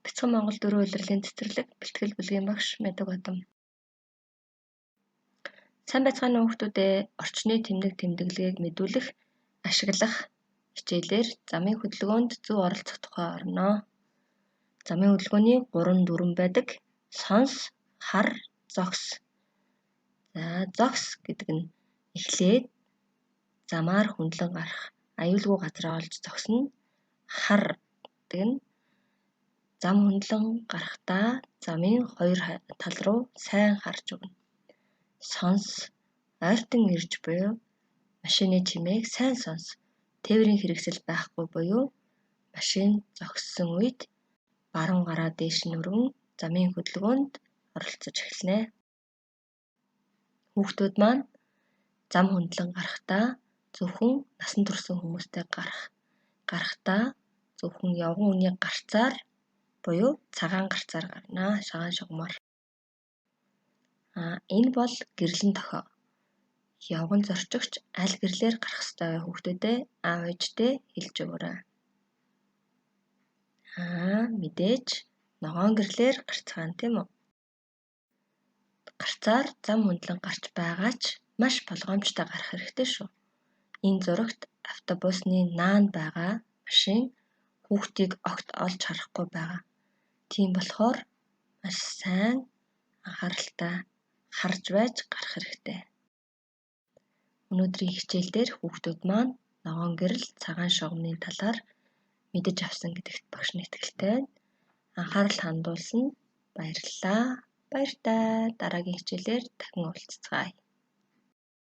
Бяцхан Монгол 4 улирлын цэцэрлэг бэлтгэл бүлгийн багш Мэдэг Бадам. Сайн байцгаана уу хүүхдүүдээ. Орчны тэмдэг тэмдэглэгийг мэдүүлэх, ашиглах хичээлээр замын хөдөлгөөнд зөв оролцох тухай орно. Замын хөдөлгөөний 3 дүрэн байдаг. Сонс, хар, зогс. Зогс гэдэг нь эхлээд замаар хөндлөн гарах аюулгүй газраа олж зогсно. Хар гэдэг нь зам хөндлөн гарахдаа замын хоёр тал руу сайн харж өгнө. Сонс ойртон ирж буюу машины чимээг сайн сонс. Тээврийн хэрэгсэл байхгүй буюу машин зогссон үед баруун гараа дээш нь өргөн замын хөдөлгөөнд оролцож эхэлнэ. Хүүхдүүд маань зам хөндлөн гарахдаа зөвхөн насан турш хүмүүстэй гарахдаа зөвхөн явган үний гарцаар буюу цагаан гарцаар гарна. Шагаан шугамар. Энэ бол гэрлэн тохио. Явган зорчигч аль гэрлээр гарах ёстой вэ хүүхдүүдээ аав ээжтэй хэлж өгөөрэй. Мэдээж ногоон гэрлээр гарцгаана тийм үү? Гарцаар зам хөндлөн гарч байгаа ч маш болгоомжтой гарах хэрэгтэй шүү. Энэ зурагт автобусны наанд байгаа машин хүүхдийг огт олж харахгүй байгаа. Тийм болохоор маш сайн анхааралтай харж байж гарах хэрэгтэй. Өнөөдрийн хичээл дээр хүүхдүүд маань ногоон гэрэл цагаан шугамны талаар мэдэж авсан гэдэгт багш нь итгэлтэй байна. Анхаарал хандуулсан баярлалаа. Баяртай. Дараагийн хичээлээр дахин уулзцгаая.